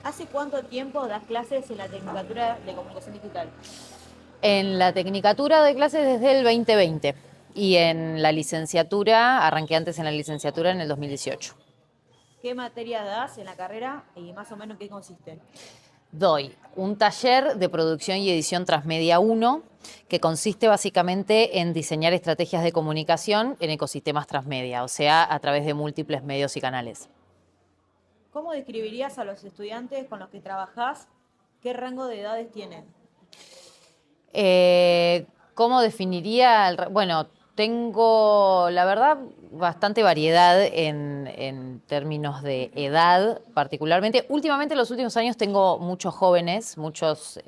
¿Hace cuánto tiempo das clases en la Tecnicatura de Comunicación Digital? En la tecnicatura de clases desde el 2020 y en la licenciatura, arranqué antes en la licenciatura en el 2018. ¿Qué materias das en la carrera y más o menos en qué consiste? Doy un taller de producción y edición Transmedia 1 que consiste básicamente en diseñar estrategias de comunicación en ecosistemas transmedia, o sea, a través de múltiples medios y canales. ¿Cómo describirías a los estudiantes con los que trabajás? ¿Qué rango de edades tienen? ¿Cómo definiría? Bueno, tengo, la verdad, bastante variedad en términos de edad, particularmente. Últimamente, en los últimos años, tengo muchos jóvenes, muchos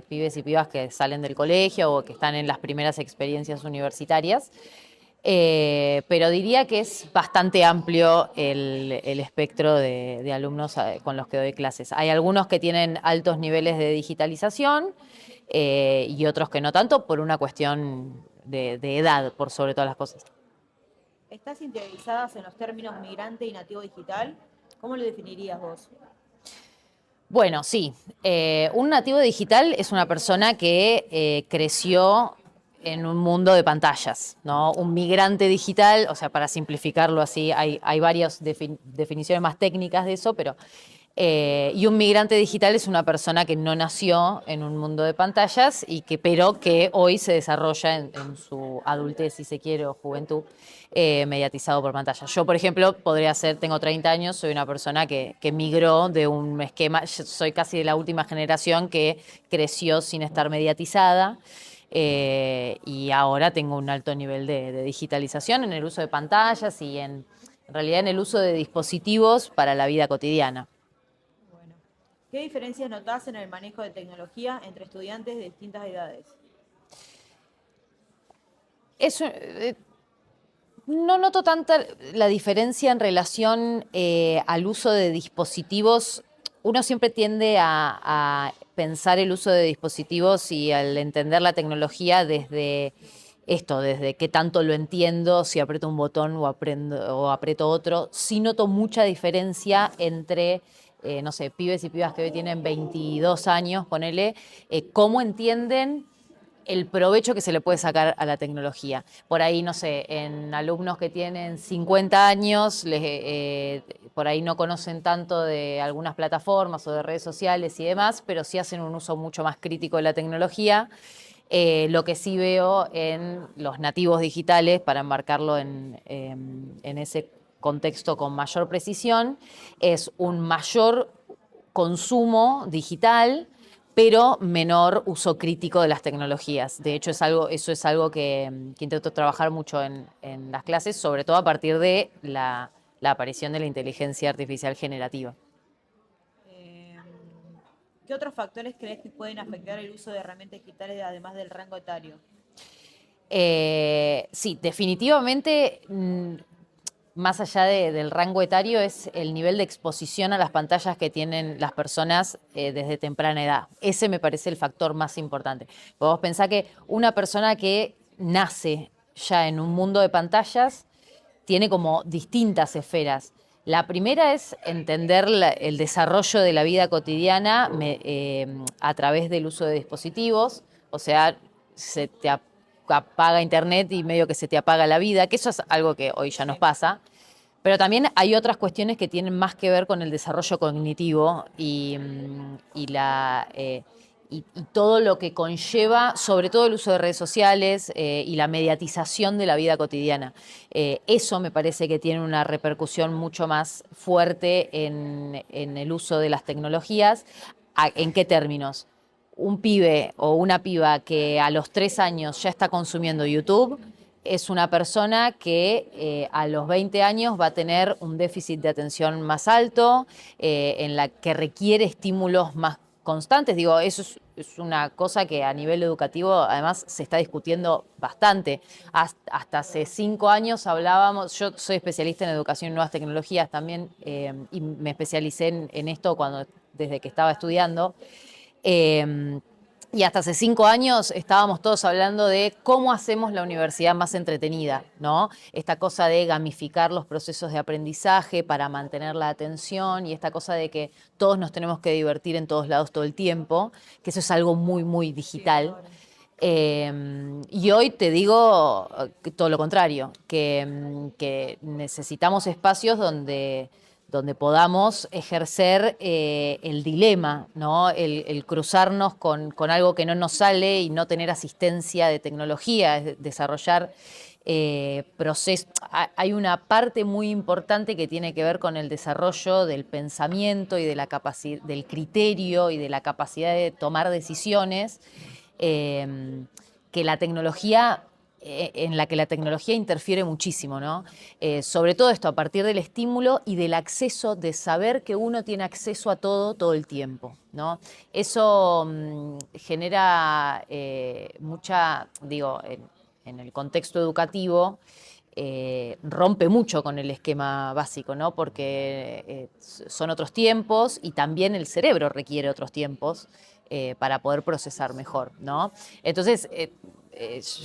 pibes y pibas que salen del colegio o que están en las primeras experiencias universitarias. Pero diría que es bastante amplio el espectro de alumnos con los que doy clases. Hay algunos que tienen altos niveles de digitalización y otros que no tanto por una cuestión de edad, por sobre todas las cosas. ¿Estás interiorizadas en los términos migrante y nativo digital? ¿Cómo lo definirías vos? Bueno, sí. Un nativo digital es una persona que creció en un mundo de pantallas, ¿no? Un migrante digital, o sea, para simplificarlo así, hay varias definiciones más técnicas de eso, pero y un migrante digital es una persona que no nació en un mundo de pantallas y pero que hoy se desarrolla en su adultez, si se quiere, o juventud, mediatizado por pantallas. Yo, por ejemplo, podría ser, tengo 30 años, soy una persona que migró de un esquema, soy casi de la última generación que creció sin estar mediatizada. Y ahora tengo un alto nivel de digitalización en el uso de pantallas y en realidad en el uso de dispositivos para la vida cotidiana. Bueno, ¿qué diferencias notás en el manejo de tecnología entre estudiantes de distintas edades? Eso, no noto tanta la diferencia en relación al uso de dispositivos. Uno siempre tiende a pensar el uso de dispositivos y al entender la tecnología desde esto, desde qué tanto lo entiendo, si aprieto un botón o aprieto otro. Sí noto mucha diferencia entre, no sé, pibes y pibas que hoy tienen 22 años, ponele, cómo entienden el provecho que se le puede sacar a la tecnología. Por ahí, no sé, en alumnos que tienen 50 años, por ahí no conocen tanto de algunas plataformas o de redes sociales y demás, pero sí hacen un uso mucho más crítico de la tecnología. Lo que sí veo en los nativos digitales, para enmarcarlo en ese contexto con mayor precisión, es un mayor consumo digital, pero menor uso crítico de las tecnologías. De hecho, eso es algo que intento trabajar mucho en las clases, sobre todo a partir de la aparición de la inteligencia artificial generativa. Eh, ¿Qué otros factores crees que pueden afectar el uso de herramientas digitales además del rango etario? Sí, definitivamente, más allá del rango etario, es el nivel de exposición a las pantallas que tienen las personas desde temprana edad. Ese me parece el factor más importante. Vos pensá que una persona que nace ya en un mundo de pantallas tiene como distintas esferas. La primera es entender el desarrollo de la vida cotidiana a través del uso de dispositivos, o sea, se te apaga internet y medio que se te apaga la vida, que eso es algo que hoy ya nos Sí. pasa. Pero también hay otras cuestiones que tienen más que ver con el desarrollo cognitivo y todo lo que conlleva, sobre todo el uso de redes sociales y la mediatización de la vida cotidiana. Eso me parece que tiene una repercusión mucho más fuerte en el uso de las tecnologías. ¿En qué términos? Un pibe o una piba que a los 3 años ya está consumiendo YouTube es una persona que a los 20 años va a tener un déficit de atención más alto, en la que requiere estímulos más constantes. Digo, es una cosa que a nivel educativo además se está discutiendo bastante. Hasta hace 5 años hablábamos, yo soy especialista en educación y nuevas tecnologías también, y me especialicé en esto desde que estaba estudiando. Eh, Y hasta hace 5 años estábamos todos hablando de cómo hacemos la universidad más entretenida, ¿no? Esta cosa de gamificar los procesos de aprendizaje para mantener la atención y esta cosa de que todos nos tenemos que divertir en todos lados todo el tiempo, que eso es algo muy, muy digital. Y hoy te digo todo lo contrario, que necesitamos espacios donde podamos ejercer el dilema, ¿no? El cruzarnos con algo que no nos sale y no tener asistencia de tecnología, es desarrollar procesos. Hay una parte muy importante que tiene que ver con el desarrollo del pensamiento y de la del criterio y de la capacidad de tomar decisiones, que la tecnología en la que la tecnología interfiere muchísimo, ¿no? Sobre todo esto a partir del estímulo y del acceso, de saber que uno tiene acceso a todo el tiempo, ¿no? Eso genera mucha, digo, en el contexto educativo, rompe mucho con el esquema básico, ¿no? Porque son otros tiempos y también el cerebro requiere otros tiempos para poder procesar mejor, ¿no? Entonces,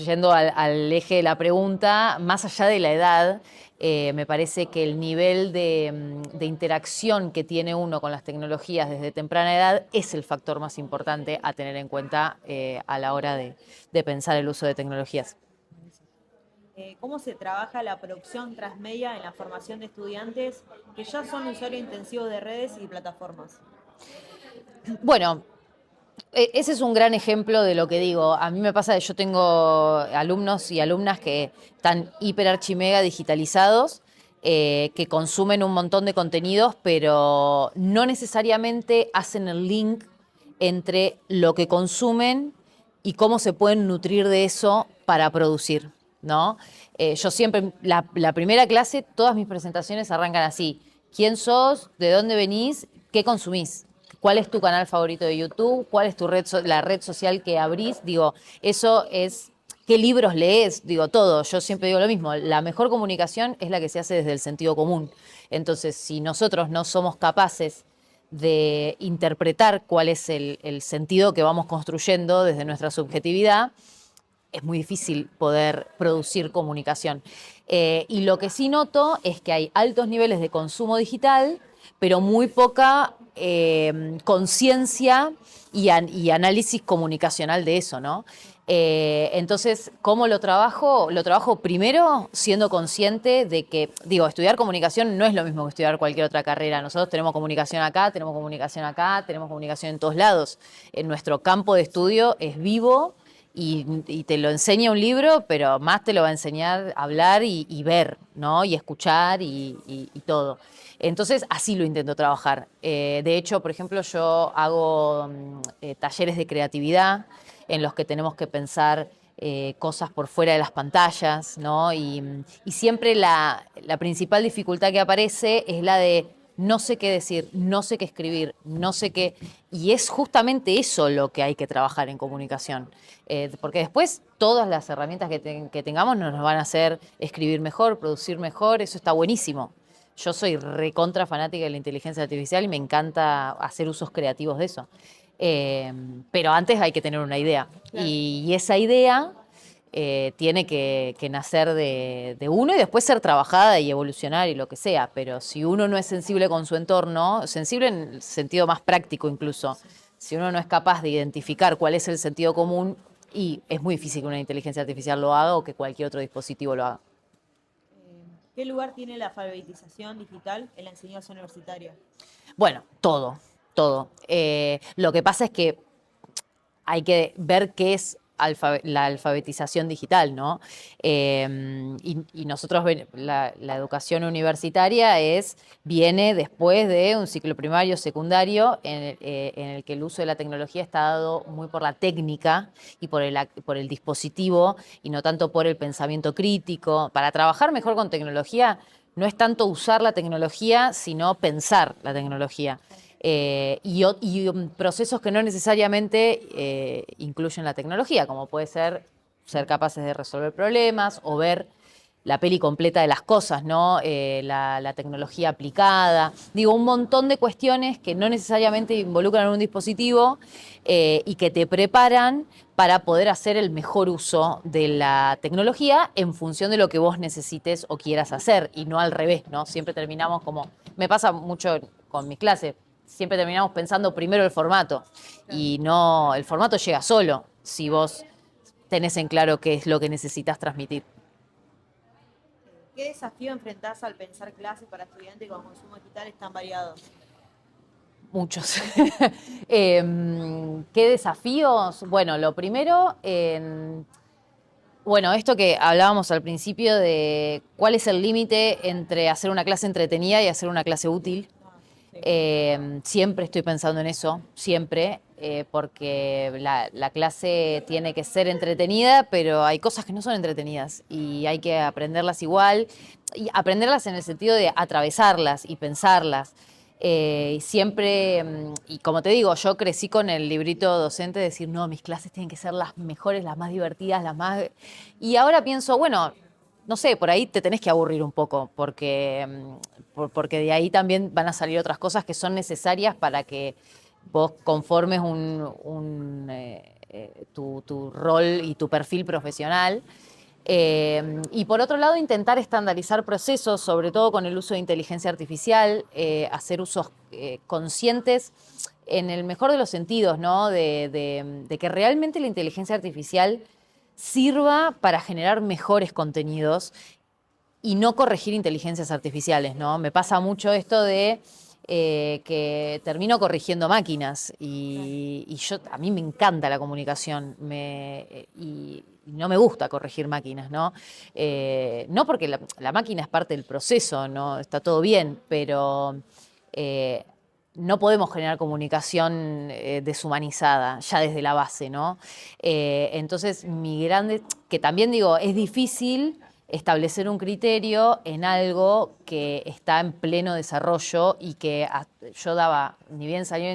yendo al eje de la pregunta, más allá de la edad, me parece que el nivel de interacción que tiene uno con las tecnologías desde temprana edad es el factor más importante a tener en cuenta a la hora de pensar el uso de tecnologías. ¿Cómo se trabaja la producción transmedia en la formación de estudiantes que ya son usuarios intensivos de redes y plataformas? Bueno, ese es un gran ejemplo de lo que digo. A mí me pasa que yo tengo alumnos y alumnas que están hiper archimega digitalizados, que consumen un montón de contenidos, pero no necesariamente hacen el link entre lo que consumen y cómo se pueden nutrir de eso para producir, ¿no? Yo siempre, la primera clase, todas mis presentaciones arrancan así. ¿Quién sos? ¿De dónde venís? ¿Qué consumís? ¿Cuál es tu canal favorito de YouTube? ¿Cuál es la red social que abrís? Digo, eso es, ¿qué libros lees? Digo, todo. Yo siempre digo lo mismo, la mejor comunicación es la que se hace desde el sentido común. Entonces, si nosotros no somos capaces de interpretar cuál es el sentido que vamos construyendo desde nuestra subjetividad, es muy difícil poder producir comunicación. Y lo que sí noto es que hay altos niveles de consumo digital, pero muy poca conciencia y análisis comunicacional de eso, ¿no? Entonces, ¿cómo lo trabajo? Lo trabajo primero siendo consciente de que, digo, estudiar comunicación no es lo mismo que estudiar cualquier otra carrera. Nosotros tenemos comunicación acá, tenemos comunicación acá, tenemos comunicación en todos lados. En nuestro campo de estudio es vivo y te lo enseña un libro, pero más te lo va a enseñar a hablar y ver, ¿no? Y escuchar y todo. Entonces, así lo intento trabajar. De hecho, por ejemplo, yo hago talleres de creatividad en los que tenemos que pensar cosas por fuera de las pantallas, ¿no? Y siempre la principal dificultad que aparece es la de no sé qué decir, no sé qué escribir, no sé qué. Y es justamente eso lo que hay que trabajar en comunicación. Porque después todas las herramientas que tengamos nos van a hacer escribir mejor, producir mejor, eso está buenísimo. Yo soy recontra fanática de la inteligencia artificial y me encanta hacer usos creativos de eso. Pero antes hay que tener una idea. Claro. Y esa idea tiene que nacer de uno y después ser trabajada y evolucionar y lo que sea. Pero si uno no es sensible con su entorno, sensible en el sentido más práctico incluso, si uno no es capaz de identificar cuál es el sentido común, y es muy difícil que una inteligencia artificial lo haga o que cualquier otro dispositivo lo haga. ¿Qué lugar tiene la alfabetización digital en la enseñanza universitaria? Bueno, todo. Lo que pasa es que hay que ver qué es la alfabetización digital, ¿no? Y nosotros, la educación universitaria viene después de un ciclo primario, secundario, en el que el uso de la tecnología está dado muy por la técnica y por el dispositivo y no tanto por el pensamiento crítico. Para trabajar mejor con tecnología no es tanto usar la tecnología, sino pensar la tecnología. Y procesos que no necesariamente incluyen la tecnología, como puede ser capaces de resolver problemas o ver la peli completa de las cosas, ¿no? La tecnología aplicada, digo, un montón de cuestiones que no necesariamente involucran un dispositivo y que te preparan para poder hacer el mejor uso de la tecnología en función de lo que vos necesites o quieras hacer y no al revés, ¿no? Siempre terminamos como, me pasa mucho con mis clases, siempre terminamos pensando primero el formato y no, el formato llega solo si vos tenés en claro qué es lo que necesitas transmitir. ¿Qué desafío enfrentás al pensar clases para estudiantes con consumo digital tan variado? Muchos. ¿Qué desafíos? Bueno, lo primero, bueno, esto que hablábamos al principio de cuál es el límite entre hacer una clase entretenida y hacer una clase útil. Ah, sí. Siempre estoy pensando en eso, siempre, porque la clase tiene que ser entretenida, pero hay cosas que no son entretenidas y hay que aprenderlas igual, y aprenderlas en el sentido de atravesarlas y pensarlas. Siempre, y como te digo, yo crecí con el librito docente de decir, no, mis clases tienen que ser las mejores, las más divertidas, las más... Y ahora pienso, bueno, no sé, por ahí te tenés que aburrir un poco, porque de ahí también van a salir otras cosas que son necesarias para que vos conformes tu rol y tu perfil profesional. Y por otro lado, intentar estandarizar procesos, sobre todo con el uso de inteligencia artificial, hacer usos conscientes en el mejor de los sentidos, ¿no? De que realmente la inteligencia artificial sirva para generar mejores contenidos y no corregir inteligencias artificiales, ¿no? Me pasa mucho esto de que termino corrigiendo máquinas y a mí me encanta la comunicación y no me gusta corregir máquinas, ¿no? No porque la máquina es parte del proceso, ¿no? Está todo bien, pero eh, no podemos generar comunicación deshumanizada ya desde la base, ¿no? Entonces, que también digo, es difícil establecer un criterio en algo que está en pleno desarrollo y que yo daba, ni bien salió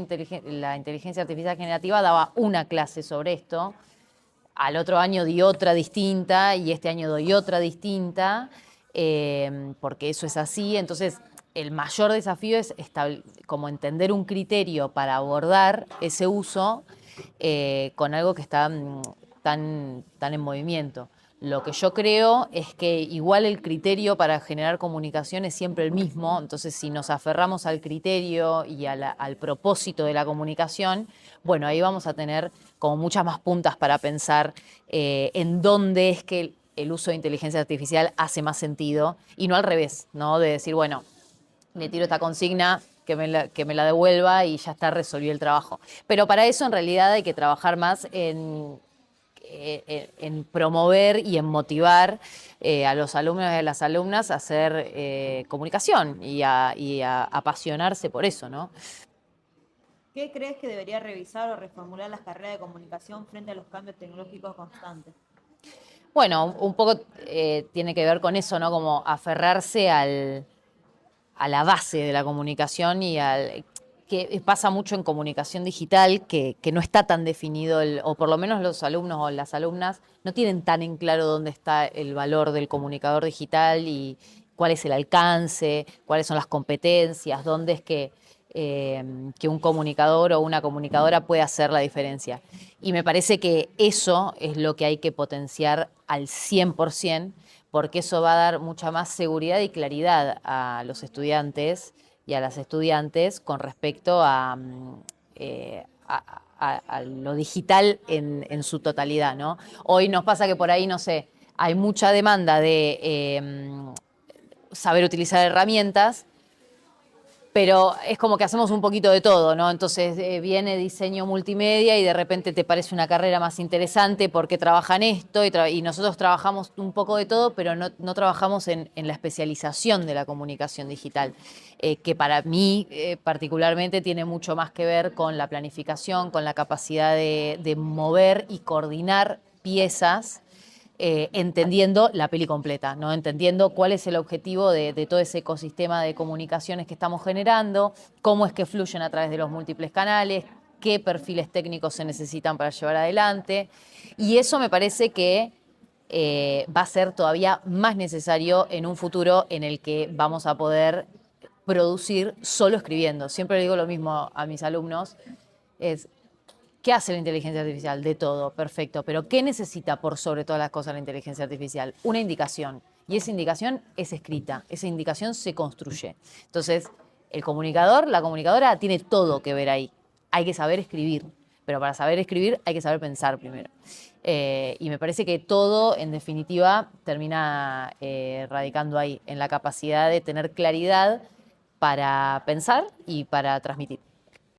la inteligencia artificial generativa, daba una clase sobre esto, al otro año di otra distinta y este año doy otra distinta, porque eso es así. Entonces, el mayor desafío es como entender un criterio para abordar ese uso con algo que está tan en movimiento. Lo que yo creo es que igual el criterio para generar comunicación es siempre el mismo, entonces si nos aferramos al criterio y al propósito de la comunicación, bueno, ahí vamos a tener como muchas más puntas para pensar en dónde es que el uso de inteligencia artificial hace más sentido y no al revés, ¿no? De decir, bueno, le tiro esta consigna, que me la devuelva y ya está, resolví el trabajo. Pero para eso en realidad hay que trabajar más en promover y en motivar a los alumnos y a las alumnas a hacer comunicación y a apasionarse por eso, ¿no? ¿Qué crees que debería revisar o reformular las carreras de comunicación frente a los cambios tecnológicos constantes? Bueno, un poco tiene que ver con eso, ¿no? Como aferrarse a la base de la comunicación que pasa mucho en comunicación digital, que no está tan definido, o por lo menos los alumnos o las alumnas no tienen tan en claro dónde está el valor del comunicador digital y cuál es el alcance, cuáles son las competencias, dónde es que un comunicador o una comunicadora puede hacer la diferencia. Y me parece que eso es lo que hay que potenciar al 100%, porque eso va a dar mucha más seguridad y claridad a los estudiantes y a las estudiantes con respecto a lo digital en su totalidad, ¿no? Hoy nos pasa que por ahí, no sé, hay mucha demanda de saber utilizar herramientas, pero es como que hacemos un poquito de todo, ¿no? Entonces viene diseño multimedia y de repente te parece una carrera más interesante porque trabajan esto y nosotros trabajamos un poco de todo, pero no trabajamos en la especialización de la comunicación digital, que para mí particularmente tiene mucho más que ver con la planificación, con la capacidad de mover y coordinar piezas entendiendo la peli completa, ¿no? Entendiendo cuál es el objetivo de todo ese ecosistema de comunicaciones que estamos generando, cómo es que fluyen a través de los múltiples canales, qué perfiles técnicos se necesitan para llevar adelante. Y eso me parece que va a ser todavía más necesario en un futuro en el que vamos a poder producir solo escribiendo. Siempre le digo lo mismo a mis alumnos, es, ¿qué hace la inteligencia artificial? De todo, perfecto. Pero ¿qué necesita por sobre todas las cosas la inteligencia artificial? Una indicación. Y esa indicación es escrita, esa indicación se construye. Entonces, el comunicador, la comunicadora tiene todo que ver ahí. Hay que saber escribir, pero para saber escribir hay que saber pensar primero. Y me parece que todo, en definitiva, termina radicando ahí, en la capacidad de tener claridad para pensar y para transmitir.